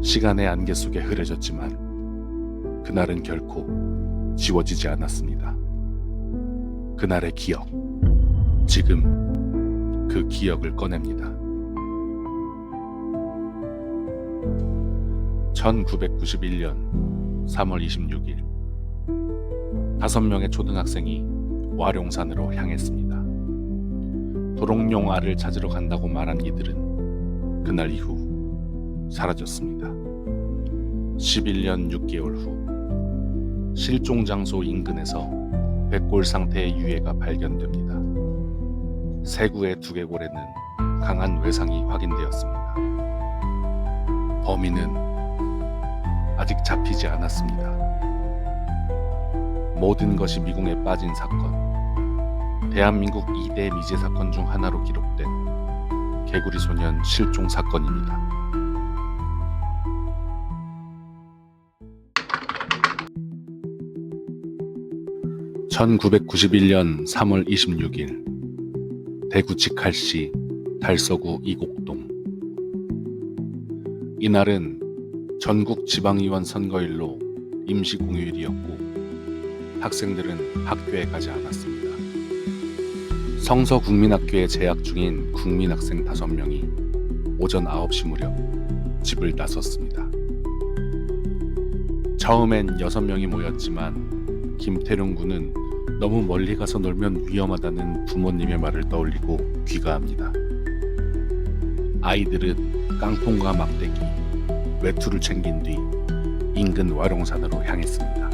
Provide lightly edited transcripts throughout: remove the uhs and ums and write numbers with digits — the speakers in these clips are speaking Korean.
시간의 안개 속에 흐려졌지만 그날은 결코 지워지지 않았습니다. 그날의 기억, 지금 그 기억을 꺼냅니다. 1991년 3월 26일 5명의 초등학생이 와룡산으로 향했습니다. 도롱뇽 알을 찾으러 간다고 말한 이들은 그날 이후 사라졌습니다. 11년 6개월 후 실종 장소 인근에서 백골 상태의 유해가 발견됩니다. 세구의 두개골에는 강한 외상이 확인되었습니다. 범인은 아직 잡히지 않았습니다. 모든 것이 미궁에 빠진 사건, 대한민국 2대 미제 사건 중 하나로 기록된 개구리 소년 실종 사건입니다. (1991년 3월 26일) 대구 직할시 달서구 이곡동. 이날은 전국 지방의원 선거일로 임시공휴일이었고 학생들은 학교에 가지 않았습니다. 성서국민학교에 재학 중인 국민학생 5명이 오전 9시 무렵 집을 나섰습니다. 처음엔 6명이 모였지만 김태룡 군은 너무 멀리 가서 놀면 위험하다는 부모님의 말을 떠올리고 귀가합니다. 아이들은 깡통과 막대기, 외투를 챙긴 뒤 인근 와룡산으로 향했습니다.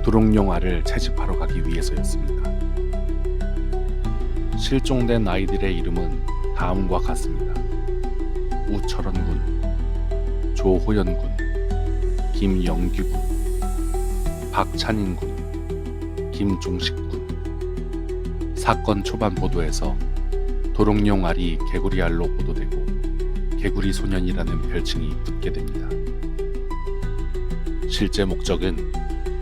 도롱뇽 알을 채집하러 가기 위해서였습니다. 실종된 아이들의 이름은 다음과 같습니다. 우철원 군, 조호연 군, 김영규 군, 박찬인 군, 김종식 군. 사건 초반 보도에서 도롱뇽 알이 개구리 알로 보도되고 개구리 소년이라는 별칭이 붙게 됩니다. 실제 목적은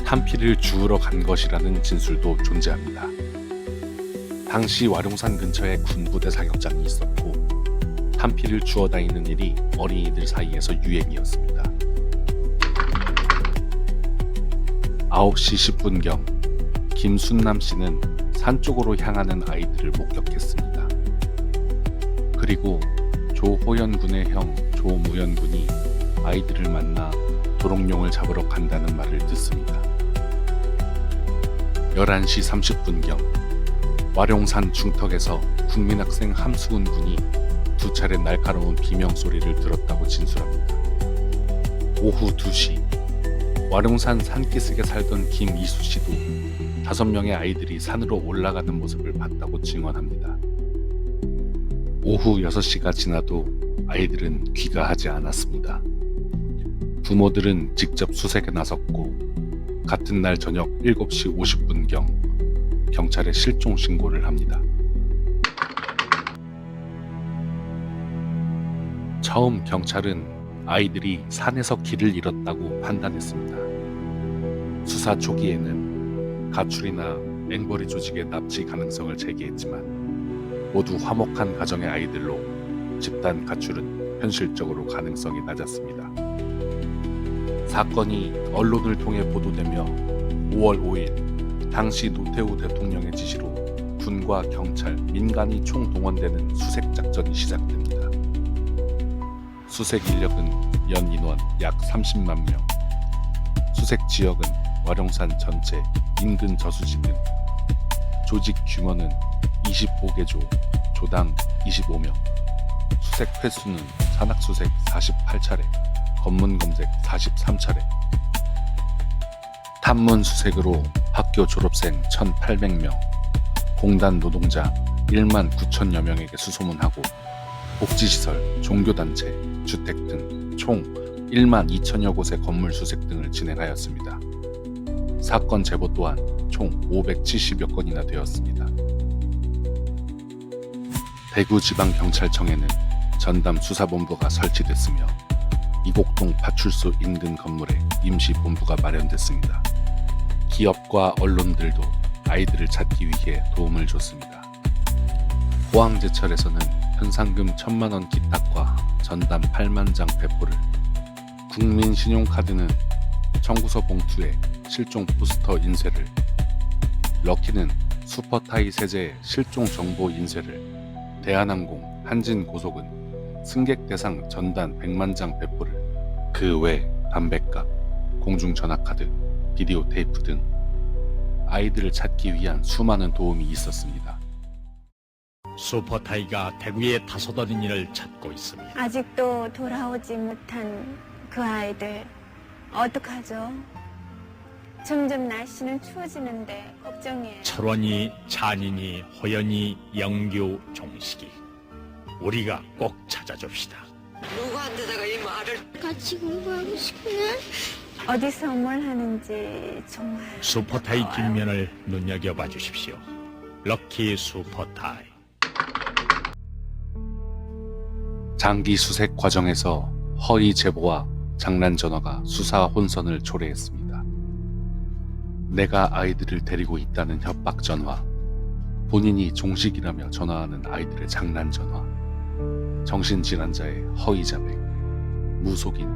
탄피를 주우러 간 것이라는 진술도 존재합니다. 당시 와룡산 근처에 군부대 사격장이 있었고 탄피를 주워 다니는 일이 어린이들 사이에서 유행이었습니다. 9시 10분경 김순남 씨는 산 쪽으로 향하는 아이들을 목격했습니다. 그리고 조호연 군의 형 조무연 군이 아이들을 만나 도롱뇽을 잡으러 간다는 말을 듣습니다. 11시 30분경 와룡산 중턱에서 국민학생 함수근 군이 2차례 날카로운 비명소리를 들었다고 진술합니다. 오후 2시 와룡산 산기슭에 살던 김이수 씨도 5명의 아이들이 산으로 올라가는 모습을 봤다고 증언합니다. 오후 6시가 지나도 아이들은 귀가하지 않았습니다. 부모들은 직접 수색에 나섰고 같은 날 저녁 7시 50분경 경찰에 실종 신고를 합니다. 처음 경찰은 아이들이 산에서 길을 잃었다고 판단했습니다. 수사 초기에는 가출이나 앵벌이 조직의 납치 가능성을 제기했지만 모두 화목한 가정의 아이들로 집단 가출은 현실적으로 가능성이 낮았습니다. 사건이 언론을 통해 보도되며 5월 5일 당시 노태우 대통령의 지시로 군과 경찰, 민간이 총동원되는 수색 작전이 시작됩니다. 수색 인력은 연 인원 약 30만 명, 수색 지역은 와룡산 전체, 인근 저수지 등, 조직 규모는 25개조, 조당 25명, 수색 횟수는 산악수색 48차례, 검문검색 43차례, 탐문수색으로 학교 졸업생 1,800명, 공단 노동자 1만 9천여 명에게 수소문하고 복지시설, 종교단체, 주택 등 총 1만 2천여 곳의 건물 수색 등을 진행하였습니다. 사건 제보 또한 총 570여 건이나 되었습니다. 대구지방경찰청에는 전담 수사본부가 설치됐으며 이곡동 파출소 인근 건물에 임시본부가 마련됐습니다. 기업과 언론들도 아이들을 찾기 위해 도움을 줬습니다. 포항제철에서는 현상금 1,000만 원 기탁과 전담 8만 장 배포를 국민신용카드는 청구서 봉투에 실종 포스터 인쇄를, 럭키는 슈퍼타이 세제의 실종 정보 인쇄를, 대한항공, 한진고속은 승객 대상 전단 100만 장 배포를, 그 외 담뱃값, 공중전화카드, 비디오 테이프 등 아이들을 찾기 위한 수많은 도움이 있었습니다. 슈퍼타이가 대구의 다섯 어린이를 찾고 있습니다. 아직도 돌아오지 못한 그 아이들 어떡하죠? 점점 날씨는 추워지는데 걱정이에요. 철원이, 찬인이, 호연이, 영규, 종식이, 우리가 꼭 찾아줍시다. 누구한테다가 이 말을. 같이 공부하고 싶네. 어디서 뭘 하는지 정말 슈퍼타이 안타까워요. 뒷면을 눈여겨봐 주십시오. 럭키 슈퍼타이. 장기 수색 과정에서 허위 제보와 장난 전화가 수사 혼선을 초래했습니다. 내가 아이들을 데리고 있다는 협박 전화, 본인이 종식이라며 전화하는 아이들의 장난 전화, 정신질환자의 허위 자백, 무속인,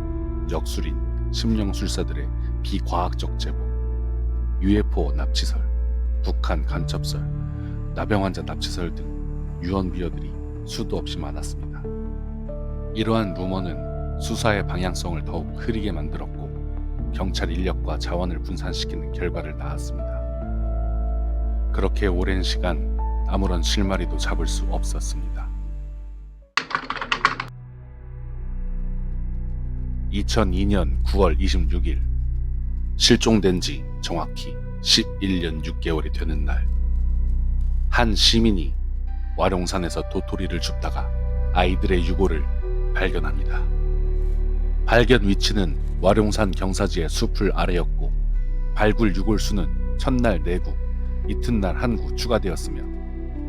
역술인, 심령술사들의 비과학적 제보, UFO 납치설, 북한 간첩설, 나병환자 납치설 등 유언비어들이 수도 없이 많았습니다. 이러한 루머는 수사의 방향성을 더욱 흐리게 만들었고 경찰 인력과 자원을 분산시키는 결과를 낳았습니다. 그렇게 오랜 시간 아무런 실마리도 잡을 수 없었습니다. 2002년 9월 26일, 실종된 지 정확히 11년 6개월이 되는 날, 한 시민이 와룡산에서 도토리를 줍다가 아이들의 유골을 발견합니다. 발견 위치는 와룡산 경사지의 숲을 아래였고 발굴 유골 수는 첫날 4구, 이튿날 1구 추가되었으며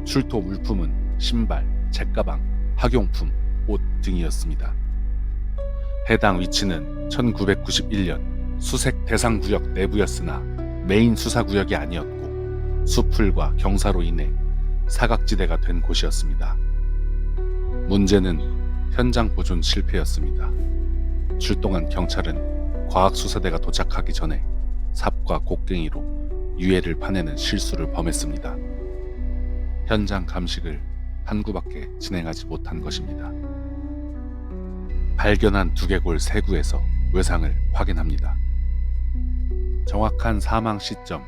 출토 물품은 신발, 책가방, 학용품, 옷 등이었습니다. 해당 위치는 1991년 수색 대상 구역 내부였으나 메인 수사 구역이 아니었고 수풀과 경사로 인해 사각지대가 된 곳이었습니다. 문제는 현장 보존 실패였습니다. 출동한 경찰은 과학수사대가 도착하기 전에 삽과 곡괭이로 유해를 파내는 실수를 범했습니다. 현장 감식을 한 구밖에 진행하지 못한 것입니다. 발견한 두개골 3구에서 외상을 확인합니다. 정확한 사망 시점,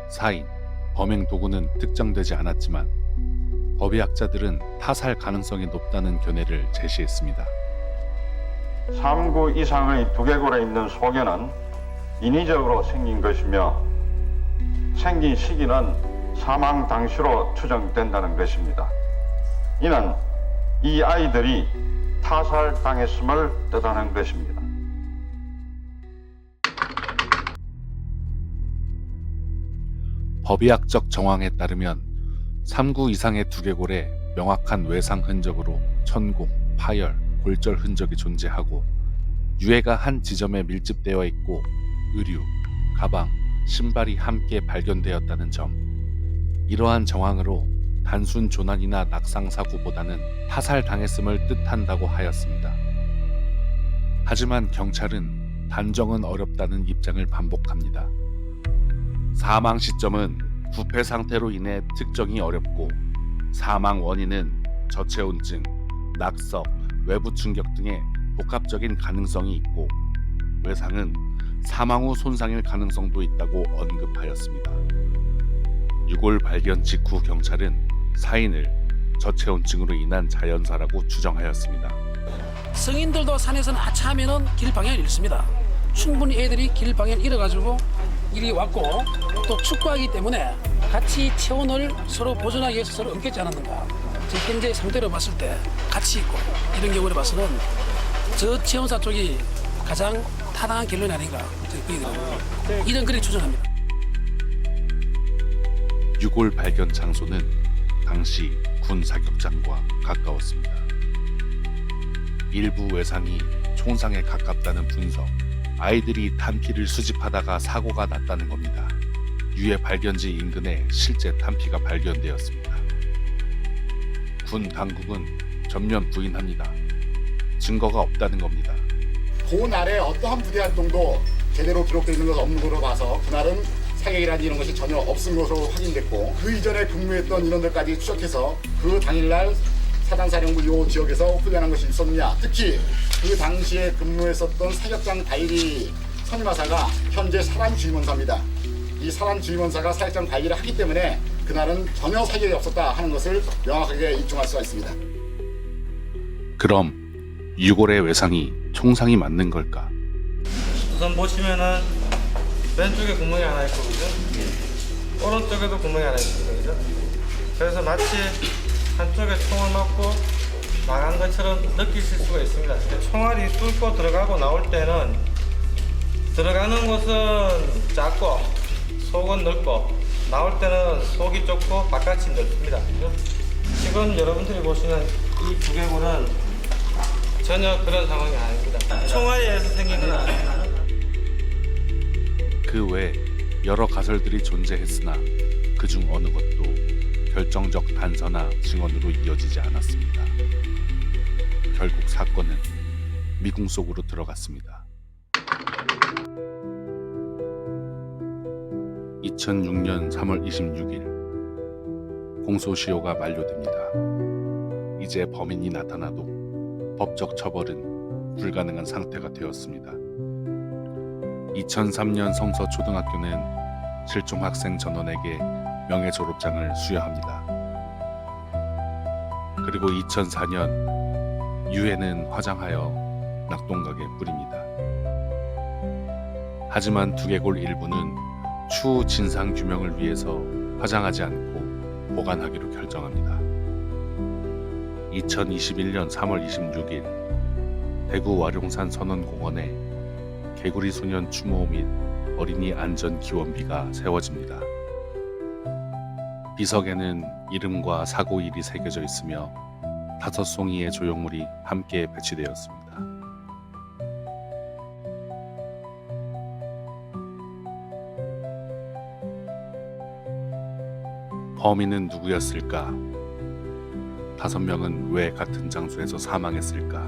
사인, 범행 도구는 특정되지 않았지만 법의학자들은 타살 가능성이 높다는 견해를 제시했습니다. 3구 이상의 두개골에 있는 소견은 인위적으로 생긴 것이며 생긴 시기는 사망 당시로 추정된다는 것입니다. 이는 이 아이들이 타살당했음을 뜻하는 것입니다. 법의학적 정황에 따르면 3구 이상의 두개골에 명확한 외상 흔적으로 천공, 파열, 골절 흔적이 존재하고 유해가 한 지점에 밀집되어 있고 의류, 가방, 신발이 함께 발견되었다는 점, 이러한 정황으로 단순 조난이나 낙상사고보다는 타살당했음을 뜻한다고 하였습니다. 하지만 경찰은 단정은 어렵다는 입장을 반복합니다. 사망 시점은 부패 상태로 인해 특정이 어렵고 사망 원인은 저체온증, 낙석, 외부 충격 등의 복합적인 가능성이 있고 외상은 사망 후 손상일 가능성도 있다고 언급하였습니다. 유골 발견 직후 경찰은 사인을 저체온증으로 인한 자연사라고 추정하였습니다. 성인들도 산에서는 하차하면은 길 방향을 잃습니다. 충분히 애들이 길 방향을 잃어가지고 이리 왔고 또 축구하기 때문에 같이 체온을 서로 보존하기 위해서 서로 엉켰지 않았는가. 지금 현재 상태로 봤을 때 같이 있고 이런 경우를 봐서는 저 체온사 쪽이 가장 타당한 결론이 아닌가 보이더라고요. 이런 글이 추정합니다. 유골 발견 장소는 당시 군 사격장과 가까웠습니다. 일부 외상이 총상에 가깝다는 분석, 아이들이 탄피를 수집하다가 사고가 났다는 겁니다. 유해 발견지 인근에 실제 탄피가 발견되었습니다. 군 당국은 전면 부인합니다. 증거가 없다는 겁니다. 그날에 어떠한 부대 활동도 제대로 기록되어 있는 것은 없는 것으로 봐서 그날은 사격이라든지 이런 것이 전혀 없은 것으로 확인됐고, 그 이전에 근무했던 인원들까지 추적해서 그 당일날 사단사령부 요 지역에서 훈련한 것이 있었느냐, 특히 그 당시에 근무했었던 사격장 다일이 선임하사가 현재 사란주임원사입니다. 이 사란주임원사가 사격장 관리를 하기 때문에 그날은 전혀 사격이 없었다 하는 것을 명확하게 입증할 수가 있습니다. 그럼 유골의 외상이 총상이 맞는 걸까? 우선 보시면은 왼쪽에 구멍이 하나 있고, 그죠? 오른쪽에도 구멍이 하나 있습니다, 그죠? 그래서 마치 한쪽에 총을 맞고 나간 것처럼 느끼실 수가 있습니다. 총알이 뚫고 들어가고 나올 때는 들어가는 곳은 작고 속은 넓고, 나올 때는 속이 좁고 바깥이 넓습니다. 그죠? 지금 여러분들이 보시는 이 두개골은 전혀 그런 상황이 아닙니다. 총알에 의해서 생긴 건 아닙니다. 그 외 여러 가설들이 존재했으나 그중 어느 것도 결정적 단서나 증언으로 이어지지 않았습니다. 결국 사건은 미궁 속으로 들어갔습니다. 2006년 3월 26일 공소시효가 만료됩니다. 이제 범인이 나타나도 법적 처벌은 불가능한 상태가 되었습니다. 2003년 성서초등학교는 실종 학생 전원에게 명예 졸업장을 수여합니다. 그리고 2004년 유해는 화장하여 낙동강에 뿌립니다. 하지만 두개골 일부는 추후 진상 규명을 위해서 화장하지 않고 보관하기로 결정합니다. 2021년 3월 26일 대구 와룡산 선원공원에 개구리 소년 추모 및 어린이 안전 기원비가 세워집니다. 비석에는 이름과 사고일이 새겨져 있으며 5송이의 조형물이 함께 배치되었습니다. 범인은 누구였을까? 5명은 왜 같은 장소에서 사망했을까?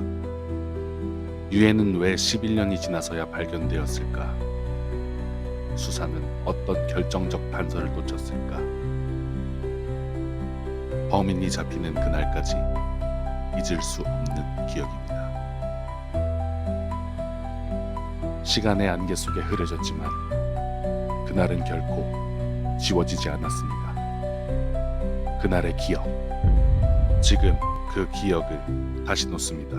유해는 왜 11년이 지나서야 발견되었을까? 수사는 어떤 결정적 단서를 놓쳤을까? 범인이 잡히는 그날까지 잊을 수 없는 기억입니다. 시간의 안개 속에 흐려졌지만 그날은 결코 지워지지 않았습니다. 그날의 기억, 지금 그 기억을 다시 놓습니다.